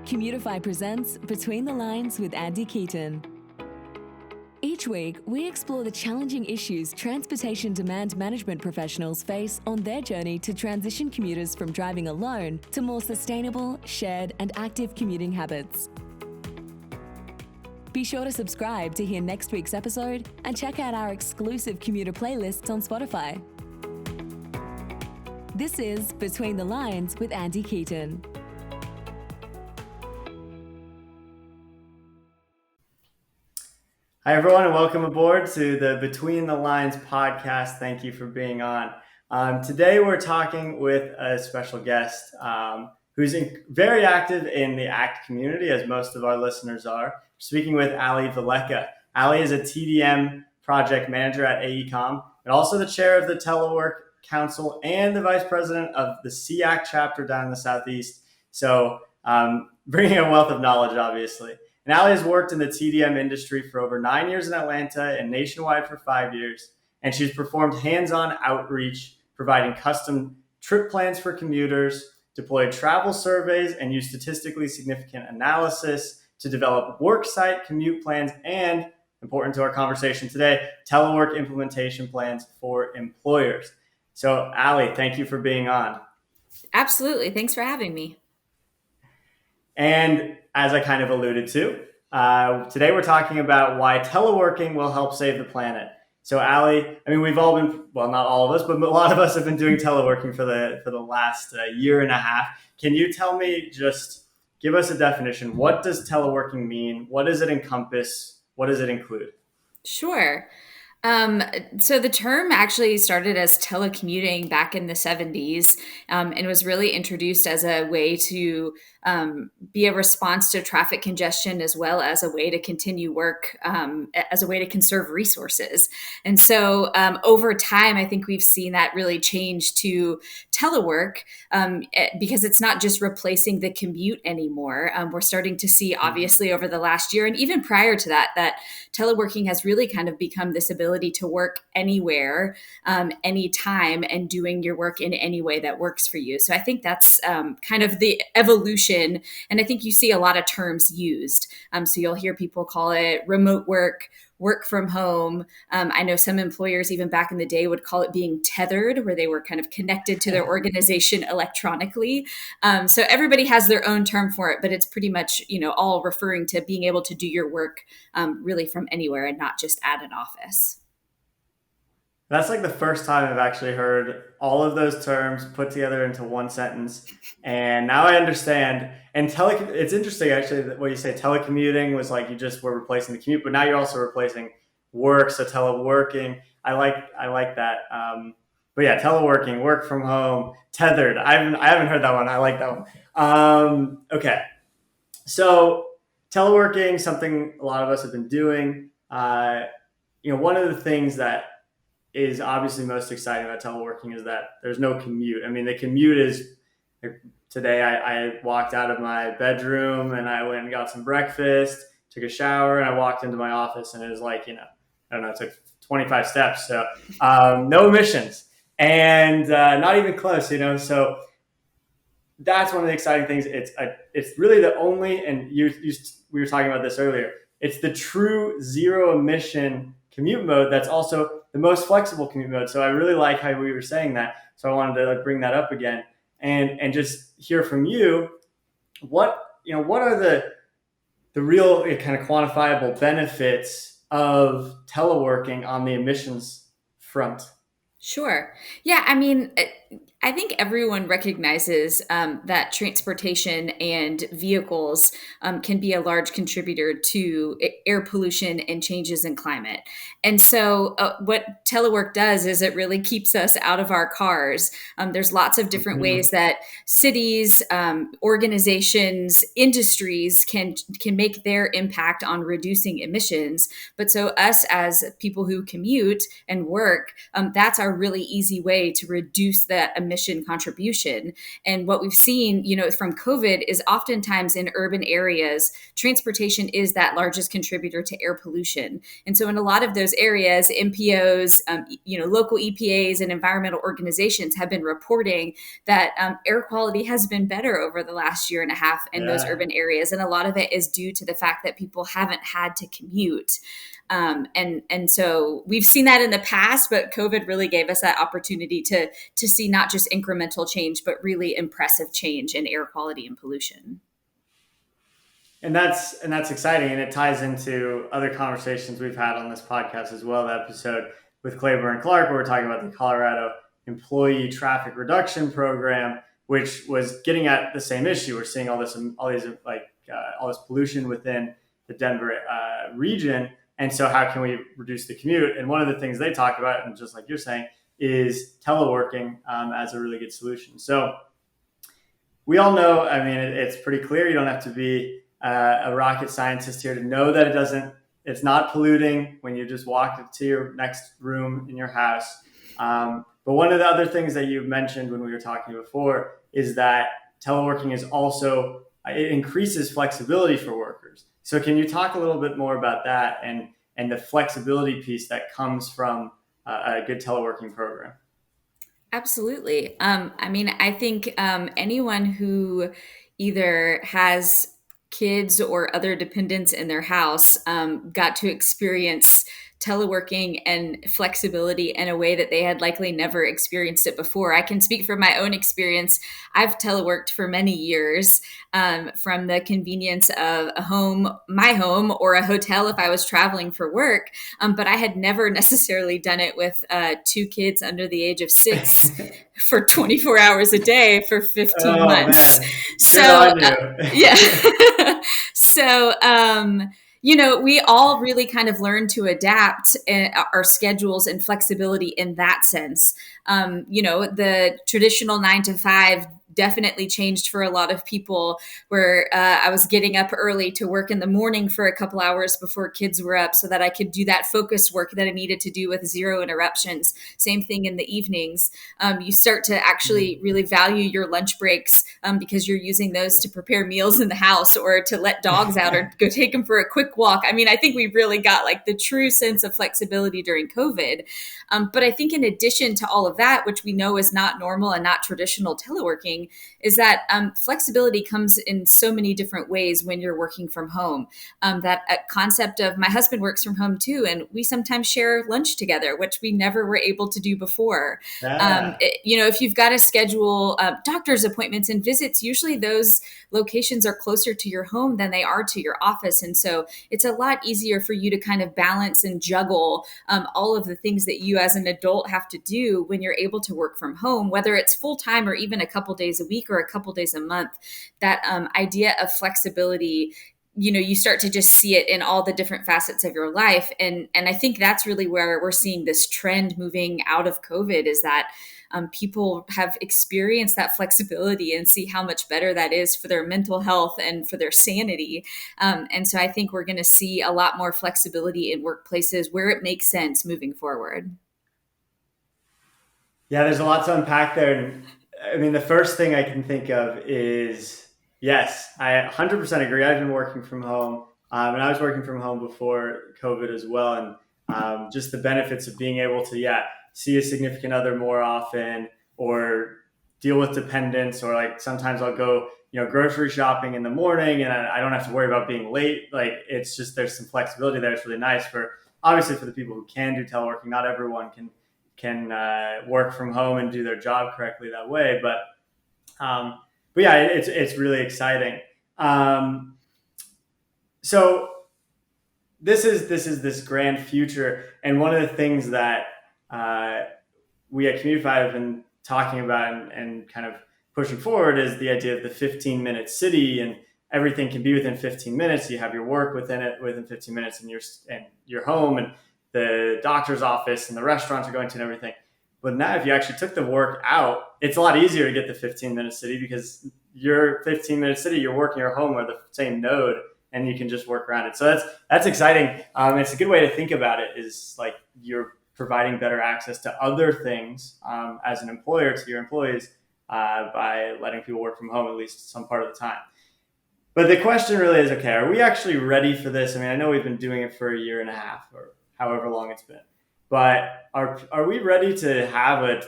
Commutifi presents Between the Lines with Andy Keaton. Each week, we explore the challenging issues transportation demand management professionals face on their journey to transition commuters from driving alone to more sustainable, shared, and active commuting habits. Be sure to subscribe to hear next week's episode and check out our exclusive commuter playlists on Spotify. This is Between the Lines with Andy Keaton. Hi, everyone, and welcome aboard to the Between the Lines podcast. Thank you for being on. Today, we're talking with a special guest who's very active in the ACT community, as most of our listeners are. Speaking with Allie Velleca. Allie is a TDM Project Manager at AECOM and also the chair of the Telework Council and the vice president of the SEACT chapter down in the Southeast. So bringing a wealth of knowledge, obviously. And Allie has worked in the TDM industry for over 9 years in Atlanta and nationwide for 5 years. And she's performed hands-on outreach, providing custom trip plans for commuters, deployed travel surveys, and used statistically significant analysis to develop worksite commute plans and, important to our conversation today, telework implementation plans for employers. So, Allie, thank you for being on. Absolutely. Thanks for having me. And as I kind of alluded to, today we're talking about why teleworking will help save the planet. So, Allie, I mean, we've all been, well, not all of us, but a lot of us have been doing teleworking for the last year and a half. Can you tell me, just give us a definition? What does teleworking mean? What does it encompass? What does it include? Sure. So the term actually started as telecommuting back in the 70s and was really introduced as a way to be a response to traffic congestion, as well as a way to continue work, as a way to conserve resources. And so over time, I think we've seen that really change to telework because it's not just replacing the commute anymore. We're starting to see, obviously, over the last year and even prior to that, that teleworking has really kind of become this ability to work anywhere, anytime, and doing your work in any way that works for you. So I think that's kind of the evolution. And I think you see a lot of terms used. So you'll hear people call it remote work, work from home. I know some employers, even back in the day, would call it being tethered, where they were kind of connected to their organization electronically. So everybody has their own term for it, but it's pretty much, all referring to being able to do your work really from anywhere and not just at an office. That's like the first time I've actually heard all of those terms put together into one sentence. And now I understand. And it's interesting, actually, that what you say, telecommuting was like you just were replacing the commute, but now you're also replacing work. So teleworking, I like that. But yeah, teleworking, work from home, tethered. I haven't heard that one. I like that one. Okay. So teleworking, something a lot of us have been doing. One of the things that is obviously most exciting about teleworking is that there's no commute. I mean, the commute is, today I walked out of my bedroom and I went and got some breakfast, took a shower, and I walked into my office, and it was like, I don't know, it took 25 steps. So no emissions and not even close, so that's one of the exciting things. It's really the only, and we were talking about this earlier, it's the true zero emission commute mode that's also the most flexible commute mode. So I really like how we were saying that. So I wanted to bring that up again and just hear from you. What are the real kind of quantifiable benefits of teleworking on the emissions front? Sure. Yeah. I mean, I think everyone recognizes that transportation and vehicles can be a large contributor to air pollution and changes in climate. And so what telework does is it really keeps us out of our cars. There's lots of different ways that cities, organizations, industries can make their impact on reducing emissions. But so us as people who commute and work, that's our really easy way to reduce that emission emission contribution. And what we've seen, from COVID is oftentimes in urban areas, transportation is that largest contributor to air pollution. And so in a lot of those areas, MPOs, local EPAs and environmental organizations have been reporting that air quality has been better over the last year and a half in those urban areas. And a lot of it is due to the fact that people haven't had to commute. And so we've seen that in the past, but COVID really gave us that opportunity to see not just incremental change, but really impressive change in air quality and pollution. And that's exciting, and it ties into other conversations we've had on this podcast as well. The episode with Claiborne and Clark, where we're talking about the Colorado Employee Traffic Reduction Program, which was getting at the same issue. We're seeing all this pollution within the Denver region, and so how can we reduce the commute? And one of the things they talk about, and just like you're saying, is teleworking as a really good solution. So we all know, it's pretty clear. You don't have to be a rocket scientist here to know that it's not polluting when you just walk to your next room in your house. But one of the other things that you mentioned when we were talking before is that teleworking is also, it increases flexibility for workers. So can you talk a little bit more about that and the flexibility piece that comes from a good teleworking program? Absolutely. I think anyone who either has kids or other dependents in their house got to experience teleworking and flexibility in a way that they had likely never experienced it before. I can speak from my own experience. I've teleworked for many years from the convenience of my home, or a hotel if I was traveling for work. But I had never necessarily done it with 2 kids under the age of 6 for 24 hours a day for 15 months. Man. So, yeah. So, we all really kind of learn to adapt our schedules and flexibility in that sense. The traditional 9 to 5 definitely changed for a lot of people, where I was getting up early to work in the morning for a couple hours before kids were up so that I could do that focus work that I needed to do with 0 interruptions. Same thing in the evenings. You start to actually really value your lunch breaks because you're using those to prepare meals in the house or to let dogs out or go take them for a quick walk. I think we really got like the true sense of flexibility during COVID. But I think in addition to all of that, which we know is not normal and not traditional teleworking, is that flexibility comes in so many different ways when you're working from home. That concept of, my husband works from home too, and we sometimes share lunch together, which we never were able to do before. If you've got to schedule doctor's appointments and visits, usually those locations are closer to your home than they are to your office. And so it's a lot easier for you to kind of balance and juggle all of the things that you as an adult have to do when you're able to work from home, whether it's full time or even a couple days a week or a couple days a month. That idea of flexibility, you start to just see it in all the different facets of your life. And I think that's really where we're seeing this trend moving out of COVID, is that people have experienced that flexibility and see how much better that is for their mental health and for their sanity. And so I think we're going to see a lot more flexibility in workplaces where it makes sense moving forward. Yeah, there's a lot to unpack there. And the first thing I can think of is, yes, I 100% agree. I've been working from home, and I was working from home before COVID as well. And just the benefits of being able to, see a significant other more often, or deal with dependents, or like sometimes I'll go, grocery shopping in the morning and I don't have to worry about being late. Like, it's just, there's some flexibility there. It's really nice obviously for the people who can do teleworking. Not everyone can work from home and do their job correctly that way. But yeah, it's really exciting. So this is this grand future. And one of the things that we at Commutifi have been talking about and kind of pushing forward is the idea of the 15-minute city, and everything can be within 15 minutes. You have your work within 15 minutes, and your home and the doctor's office and the restaurants you're going to and everything. But now if you actually took the work out, it's a lot easier to get the 15-minute city, because your 15-minute city, your work and your home are the same node, and you can just work around it. So that's exciting. It's a good way to think about it, is like you're providing better access to other things as an employer to your employees by letting people work from home at least some part of the time. But the question really is, okay, are we actually ready for this? I mean, I know we've been doing it for a year and a half or however long it's been, but are we ready to have a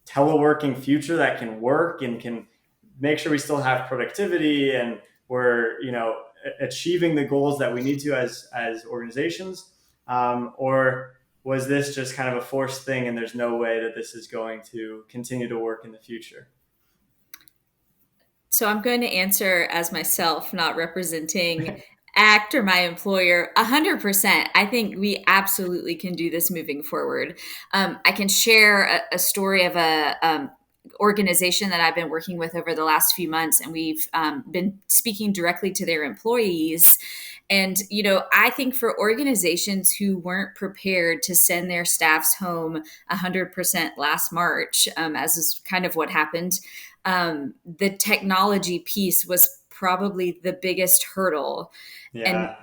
teleworking future that can work and can make sure we still have productivity and we're, achieving the goals that we need to as organizations? Or was this just kind of a forced thing and there's no way that this is going to continue to work in the future? So I'm going to answer as myself, not representing ACT or my employer. 100%. I think we absolutely can do this moving forward. I can share a story of a organization that I've been working with over the last few months, and we've been speaking directly to their employees. And, I think for organizations who weren't prepared to send their staffs home 100% last March, as is kind of what happened, the technology piece was probably the biggest hurdle. Yeah.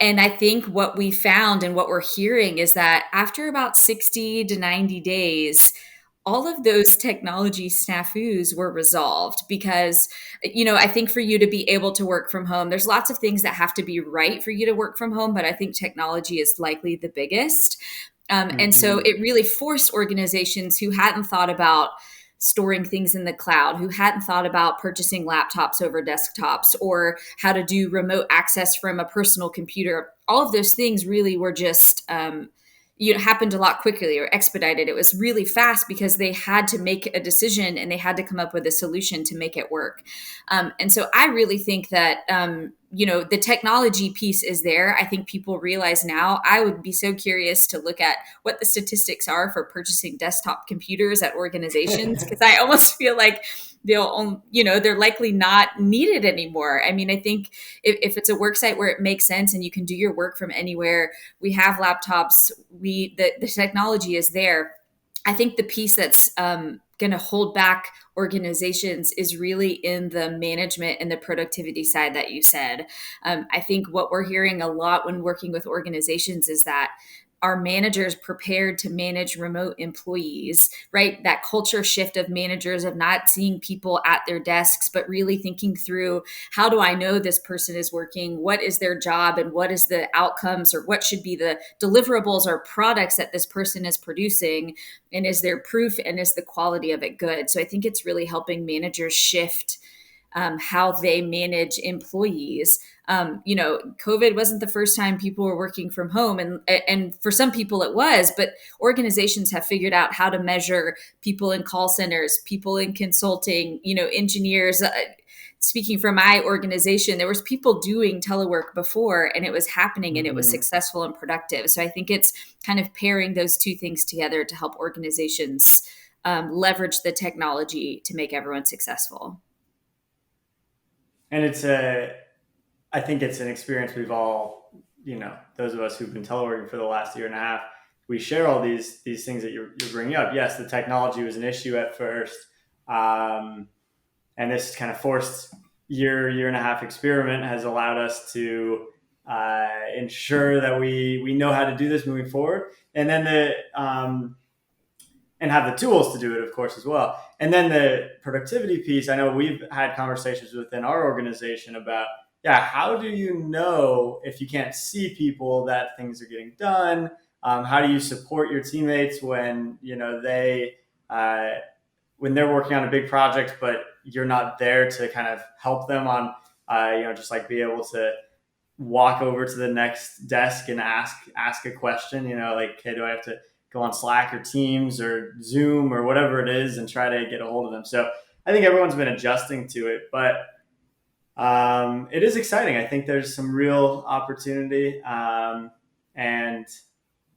And I think what we found and what we're hearing is that after about 60 to 90 days, all of those technology snafus were resolved because, I think for you to be able to work from home, there's lots of things that have to be right for you to work from home, but I think technology is likely the biggest. And so it really forced organizations who hadn't thought about storing things in the cloud, who hadn't thought about purchasing laptops over desktops or how to do remote access from a personal computer. All of those things really were just happened a lot quickly or expedited. It was really fast because they had to make a decision and they had to come up with a solution to make it work. And so I really think that, the technology piece is there. I think people realize now. I would be so curious to look at what the statistics are for purchasing desktop computers at organizations, because I almost feel like they're likely not needed anymore. I mean, I think if it's a worksite where it makes sense and you can do your work from anywhere, we have laptops, the technology is there. I think the piece that's going to hold back organizations is really in the management and the productivity side that you said. I think what we're hearing a lot when working with organizations is that are managers prepared to manage remote employees, right? That culture shift of managers of not seeing people at their desks, but really thinking through, how do I know this person is working? What is their job and what is the outcomes, or what should be the deliverables or products that this person is producing? And is there proof, and is the quality of it good? So I think it's really helping managers shift how they manage employees. COVID wasn't the first time people were working from home, and for some people it was, but organizations have figured out how to measure people in call centers, people in consulting, engineers. Speaking for my organization, there was people doing telework before, and it was happening, and it was successful and productive. So I think it's kind of pairing those two things together to help organizations leverage the technology to make everyone successful. And I think it's an experience we've all, those of us who've been teleworking for the last year and a half, we share all these things that you're bringing up. Yes, the technology was an issue at first. And this kind of forced year and a half experiment has allowed us to ensure that we know how to do this moving forward. And then and have the tools to do it, of course, as well. And then the productivity piece, I know we've had conversations within our organization about, how do you know if you can't see people that things are getting done? How do you support your teammates when, when they're working on a big project, but you're not there to kind of help them on, just like be able to walk over to the next desk and ask a question, like, hey, do I have to go on Slack or Teams or Zoom or whatever it is and try to get a hold of them? So I think everyone's been adjusting to it, but it is exciting. I think there's some real opportunity, and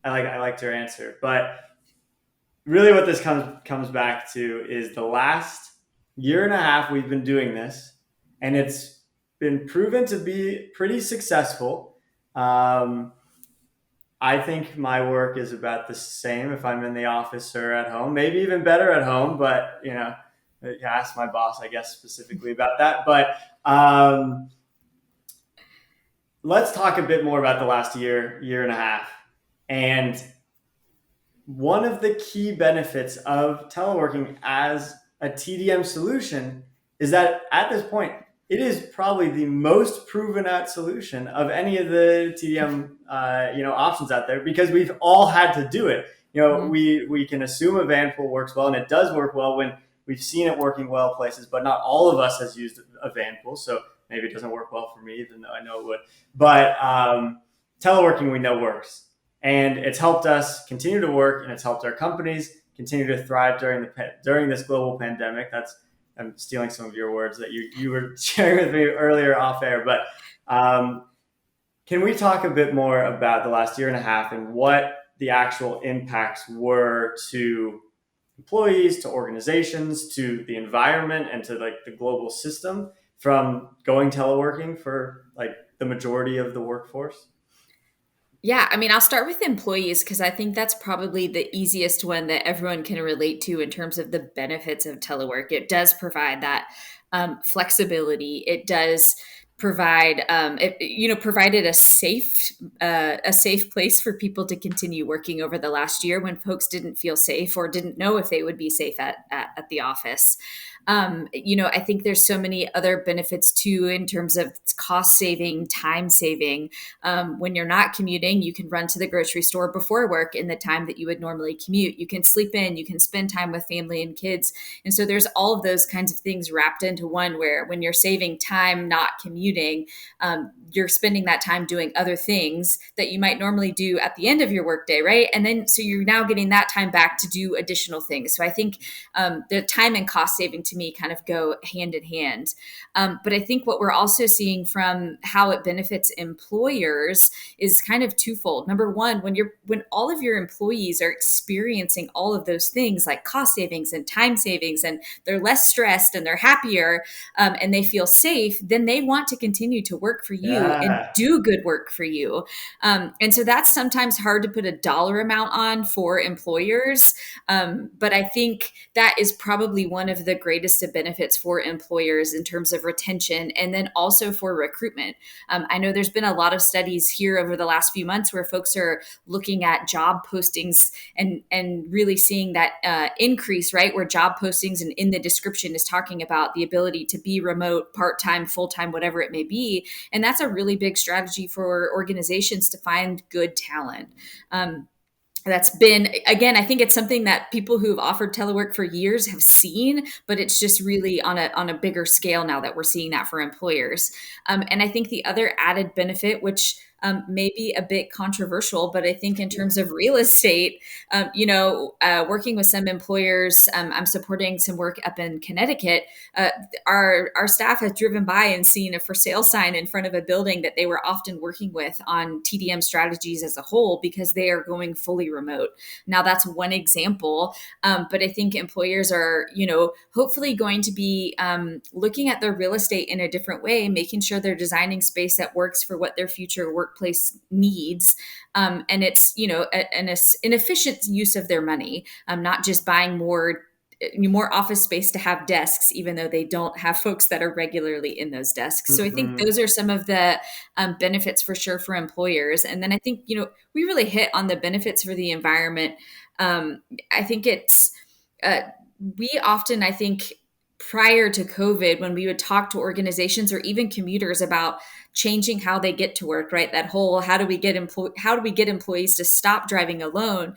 I liked your answer. But really, what this comes back to is the last year and a half we've been doing this, and it's been proven to be pretty successful. I think my work is about the same if I'm in the office or at home, maybe even better at home, but ask my boss, I guess, specifically about that. But let's talk a bit more about the last year and a half. And one of the key benefits of teleworking as a TDM solution is that at this point, it is probably the most proven out solution of any of the TDM options out there, because we've all had to do it. Mhm. We can assume a van pool works well, and it does work well when we've seen it working well places, but not all of us has used a van pool, so maybe it doesn't work well for me, even though I know it would. But teleworking we know works, and it's helped us continue to work, and it's helped our companies continue to thrive during this global pandemic. I'm stealing some of your words that you were sharing with me earlier off air, but can we talk a bit more about the last year and a half and what the actual impacts were to employees, to organizations, to the environment, and to like the global system from going teleworking for like the majority of the workforce? Yeah, I mean, I'll start with employees because I think that's probably the easiest one that everyone can relate to in terms of the benefits of telework. It does provide that flexibility. It does provide, provided a safe place for people to continue working over the last year when folks didn't feel safe or didn't know if they would be safe at the office. I think there's so many other benefits too in terms of cost saving, time saving. When you're not commuting, you can run to the grocery store before work in the time that you would normally commute. You can sleep in, you can spend time with family and kids. And so there's all of those kinds of things wrapped into one, where when you're saving time, not commuting, you're spending that time doing other things that you might normally do at the end of your workday, right? And then so you're now getting that time back to do additional things. So I think the time and cost saving to me kind of go hand in hand. But I think what we're also seeing from how it benefits employers is kind of twofold. Number one, when all of your employees are experiencing all of those things like cost savings and time savings, and they're less stressed and they're happier, and they feel safe, then they want to continue to work for you and Yeah. do good work for you. And so that's sometimes hard to put a dollar amount on for employers. But I think that is probably one of the greatest of benefits for employers in terms of retention, and then also for recruitment. I know there's been a lot of studies here over the last few months where folks are looking at job postings and really seeing that increase, right? Where job postings and in the description is talking about the ability to be remote, part-time, full-time, whatever it may be. And that's a really big strategy for organizations to find good talent. That's been, again, I think it's something that people who've offered telework for years have seen, but it's just really on a bigger scale now that we're seeing that for employers. And I think the other added benefit, which may be a bit controversial, but I think in terms of real estate, working with some employers, I'm supporting some work up in Connecticut. Our staff has driven by and seen a for sale sign in front of a building that they were often working with on TDM strategies as a whole, because they are going fully remote. Now that's one example, but I think employers are, hopefully going to be looking at their real estate in a different way, making sure they're designing space that works for what their future workplace needs. And it's, an efficient use of their money, not just buying more office space to have desks, even though they don't have folks that are regularly in those desks. So I think Mm-hmm. those are some of the benefits for sure for employers. And then I think, we really hit on the benefits for the environment. I think it's, we often, I think, prior to COVID, when we would talk to organizations or even commuters about changing how they get to work, right? That whole how do we get employees to stop driving alone?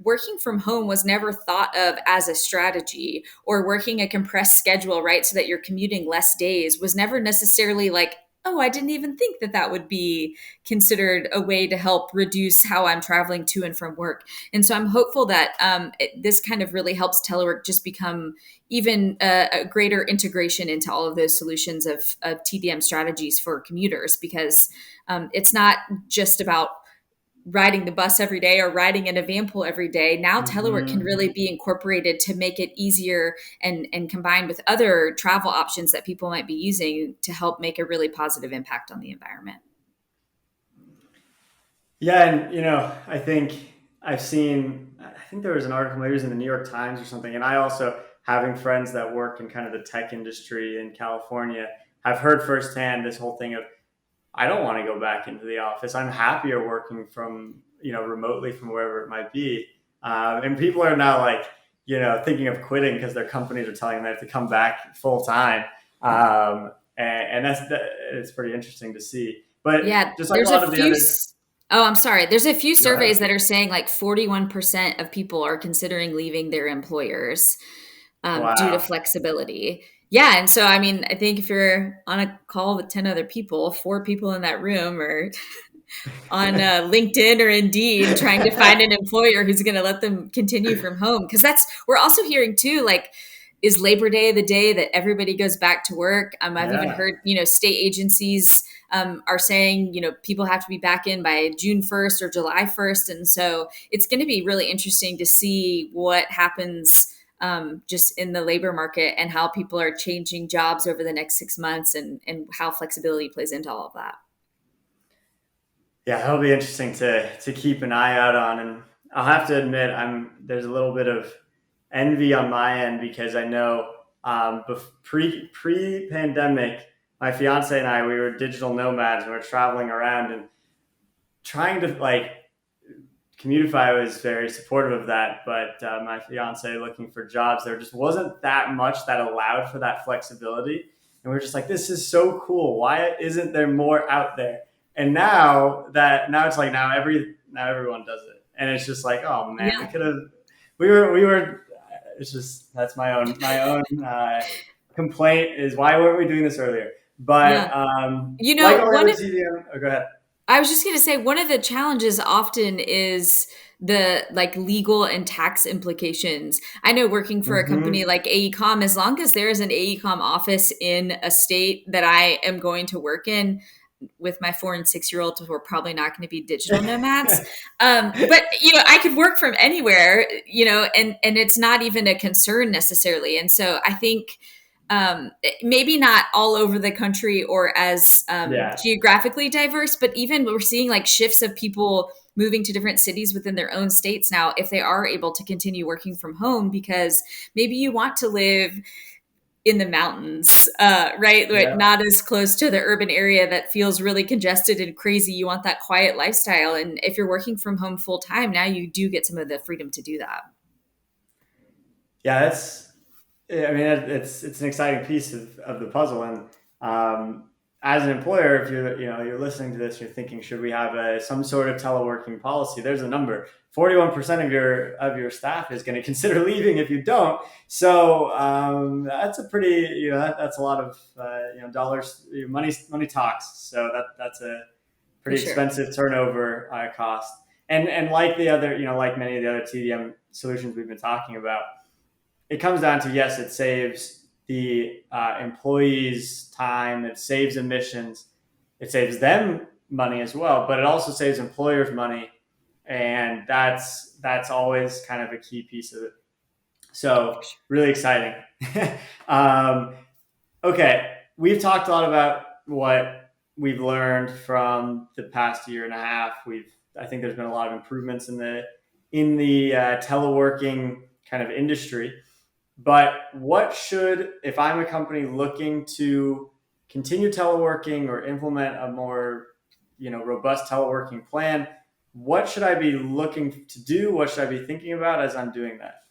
Working from home was never thought of as a strategy, or working a compressed schedule, right? So that you're commuting less days was never necessarily like, oh, I didn't even think that would be considered a way to help reduce how I'm traveling to and from work. And so I'm hopeful that this kind of really helps telework just become even a greater integration into all of those solutions of TDM strategies for commuters, because it's not just about riding the bus every day or riding in a van pool every day. Now telework can Mm-hmm. really be incorporated to make it easier and combined with other travel options that people might be using to help make a really positive impact on the environment. Yeah, and I think there was an article, maybe it was in the New York Times or something, and I also, having friends that work in kind of the tech industry in California, have heard firsthand this whole thing of, I don't want to go back into the office. I'm happier working from, remotely from wherever it might be. And people are now like, thinking of quitting because their companies are telling them they have to come back full time. And it's pretty interesting to see. Yeah, But just like a there's a lot of the few. other, Oh, I'm sorry. There's a few go ahead. surveys that are saying like 41% of people are considering leaving their employers due to Wow. flexibility. Yeah. And so, I mean, I think if you're on a call with 10 other people, 4 people in that room are on LinkedIn or Indeed trying to find an employer who's going to let them continue from home. Because we're also hearing too, like, is Labor Day the day that everybody goes back to work? I've even Yeah. heard, state agencies are saying, people have to be back in by June 1st or July 1st. And so it's going to be really interesting to see what happens just in the labor market and how people are changing jobs over the next 6 months and how flexibility plays into all of that. Yeah, it'll be interesting to keep an eye out on. And I'll have to admit, there's a little bit of envy on my end because I know pre pandemic, my fiance and I, we were digital nomads and we are traveling around and trying to like Commutifi was very supportive of that, but my fiance looking for jobs, there just wasn't that much that allowed for that flexibility. And we're just like, this is so cool. Why isn't there more out there? And now it's like now everyone does it, and it's just like, oh man, Yeah. we were. It's just that's my own complaint is why weren't we doing this earlier? But Yeah. like all the One other of TDM, go ahead. I was just going to say one of the challenges often is the like legal and tax implications. I know working for a company Mm-hmm. like AECOM, as long as there is an AECOM office in a state that I am going to work in, with my 4 and 6 year olds, we're probably not going to be digital nomads. But I could work from anywhere, and it's not even a concern necessarily. And so I think maybe not all over the country or as Yeah. geographically diverse, but even we're seeing like shifts of people moving to different cities within their own states now if they are able to continue working from home, because maybe you want to live in the mountains, right? Like Yeah. not as close to the urban area that feels really congested and crazy. You want that quiet lifestyle. And if you're working from home full time, now you do get some of the freedom to do that. Yeah, it's an exciting piece of the puzzle. And as an employer, if you're listening to this, you're thinking, should we have some sort of teleworking policy? There's a number. 41% of your staff is going to consider leaving if you don't. So that's a pretty, that's a lot of dollars, money talks. So that's a pretty For sure. expensive turnover cost. And like the other, like many of the other TDM solutions we've been talking about, it comes down to, yes, it saves the employees time, it saves emissions, it saves them money as well, but it also saves employers money, and that's always kind of a key piece of it. So really exciting. um, okay, we've talked a lot about what we've learned from the past year and a half. I think there's been a lot of improvements in the teleworking kind of industry. But if I'm a company looking to continue teleworking or implement a more, robust teleworking plan, what should I be looking to do? What should I be thinking about as I'm doing that?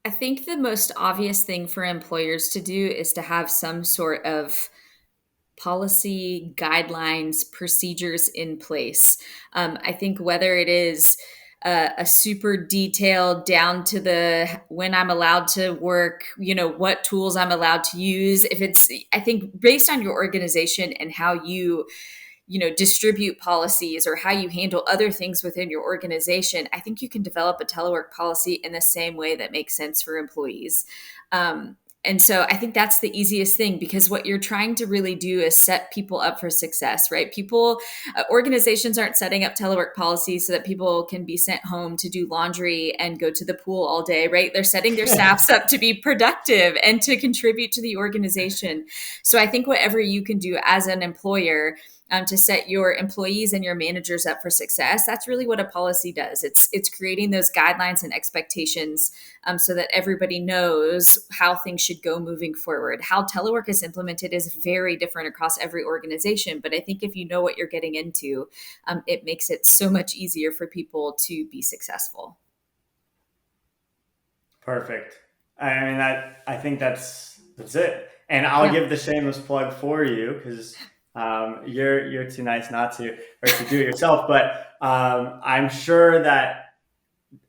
I think the most obvious thing for employers to do is to have some sort of policy, guidelines, procedures in place. I think whether it is a super detailed down to the when I'm allowed to work, what tools I'm allowed to use. I think based on your organization and how you distribute policies or how you handle other things within your organization, I think you can develop a telework policy in the same way that makes sense for employees. And so I think that's the easiest thing, because what you're trying to really do is set people up for success, right? Organizations aren't setting up telework policies so that people can be sent home to do laundry and go to the pool all day, right? They're setting their staffs up to be productive and to contribute to the organization. So I think whatever you can do as an employer to set your employees and your managers up for success. That's really what a policy does. It's creating those guidelines and expectations so that everybody knows how things should go moving forward. How telework is implemented is very different across every organization, but I think if you know what you're getting into, it makes it so much easier for people to be successful. Perfect. I mean, I think that's it. And I'll give the shameless plug for you because you're too nice not to, or to do it yourself. But I'm sure that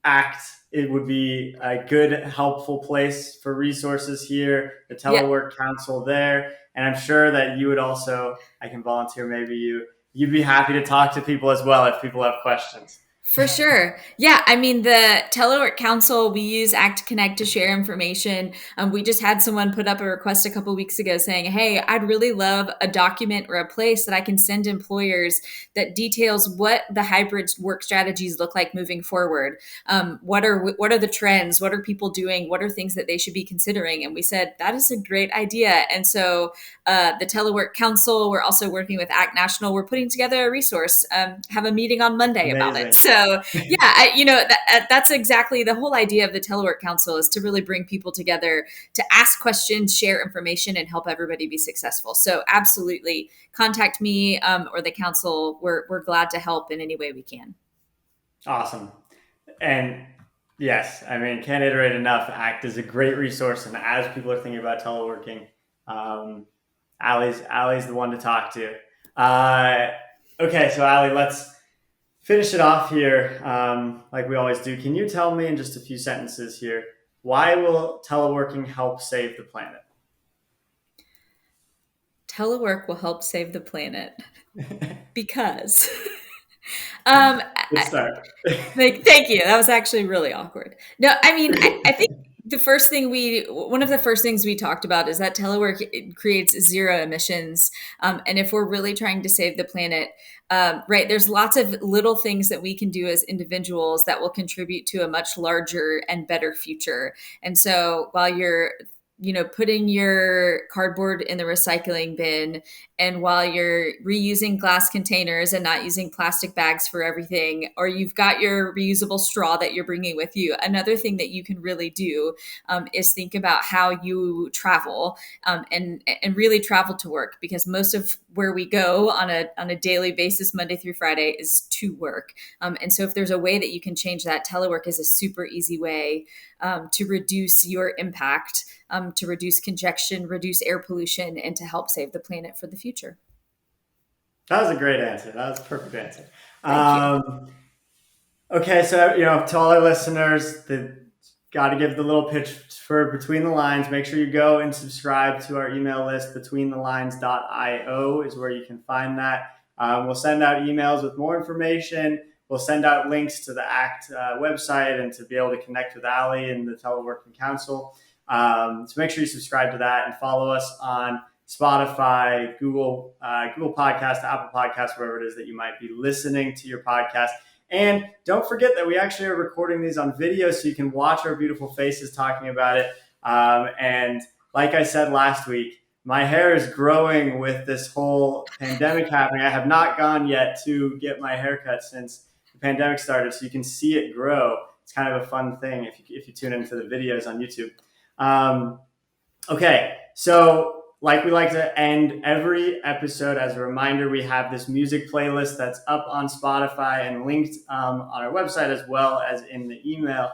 ACT, it would be a good, helpful place for resources here, the Telework Council there. And I'm sure that you would also, I can volunteer, maybe you'd be happy to talk to people as well if people have questions. For sure. Yeah. I mean, the Telework Council, we use ACT Connect to share information. We just had someone put up a request a couple of weeks ago saying, hey, I'd really love a document or a place that I can send employers that details what the hybrid work strategies look like moving forward. What are the trends? What are people doing? What are things that they should be considering? And we said, that is a great idea. And so the Telework Council, we're also working with ACT National. We're putting together a resource, have a meeting on Monday about it. So yeah, that's exactly the whole idea of the Telework Council, is to really bring people together to ask questions, share information, and help everybody be successful. So absolutely contact me or the council. We're glad to help in any way we can. Awesome. And yes, I mean, can't iterate enough. ACT is a great resource. And as people are thinking about teleworking, Allie's the one to talk to. Okay, so Allie, let's finish it off here like we always do. Can you tell me in just a few sentences here, why will teleworking help save the planet? Telework will help save the planet because... Good start. Thank you. That was actually really awkward. No, I mean, I think one of the first things we talked about is that telework creates zero emissions. And if we're really trying to save the planet, right, there's lots of little things that we can do as individuals that will contribute to a much larger and better future. And so while you're putting your cardboard in the recycling bin, and while you're reusing glass containers and not using plastic bags for everything, or you've got your reusable straw that you're bringing with you, another thing that you can really do is think about how you travel and really travel to work, because most of where we go on a daily basis, Monday through Friday, is to work. And so if there's a way that you can change that, telework is a super easy way to reduce your impact, to reduce congestion, reduce air pollution, and to help save the planet for the future. That was a great answer. That was a perfect answer. Thank you. Okay, so to all our listeners, got to give the little pitch for Between the Lines. Make sure you go and subscribe to our email list. Betweenthelines.io is where you can find that. We'll send out emails with more information. We'll send out links to the ACT website and to be able to connect with Allie and the Teleworking Council. So make sure you subscribe to that and follow us on Spotify, Google Podcast, Apple Podcast, wherever it is that you might be listening to your podcast. And don't forget that we actually are recording these on video so you can watch our beautiful faces talking about it. And like I said last week, my hair is growing with this whole pandemic happening. I have not gone yet to get my haircut since the pandemic started, so you can see it grow. It's kind of a fun thing if you tune into the videos on YouTube. Okay, so like we like to end every episode, as a reminder, we have this music playlist that's up on Spotify and linked on our website as well as in the email.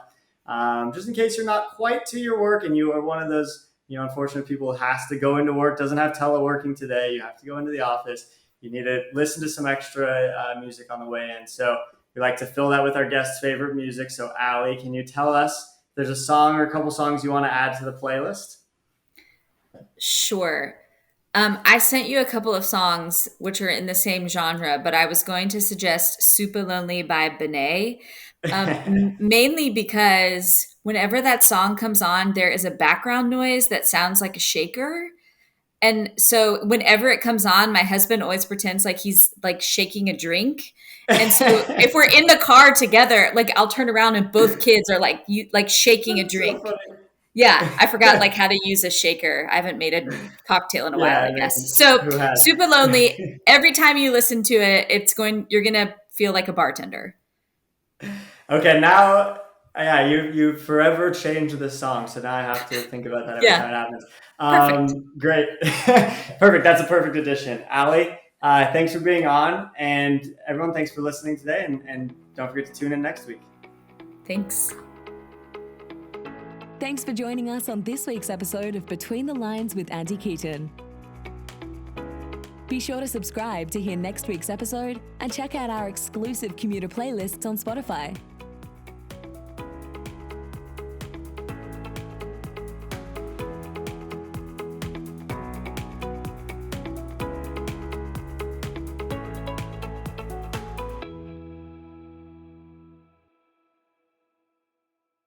Just in case you're not quite to your work and you are one of those unfortunate people who has to go into work, doesn't have teleworking today, you have to go into the office, you need to listen to some extra music on the way in. So we like to fill that with our guests' favorite music. So Allie, can you tell us if there's a song or a couple songs you want to add to the playlist? Sure. I sent you a couple of songs which are in the same genre, but I was going to suggest Supalonely by Benee, mainly because whenever that song comes on, there is a background noise that sounds like a shaker. And so whenever it comes on, my husband always pretends like he's like shaking a drink. And so if we're in the car together, like I'll turn around and both kids are like shaking a drink. So Yeah, I forgot like how to use a shaker. I haven't made a cocktail in a while, I guess. So who has? Supalonely, every time you listen to it, you're gonna feel like a bartender. Okay, now, yeah, you forever changed the song, so now I have to think about that every time it happens. Perfect. Great. Perfect. That's a perfect addition. Allie, thanks for being on, and everyone, thanks for listening today, and don't forget to tune in next week. Thanks. Thanks for joining us on this week's episode of Between the Lines with Andy Keaton. Be sure to subscribe to hear next week's episode and check out our exclusive commuter playlists on Spotify.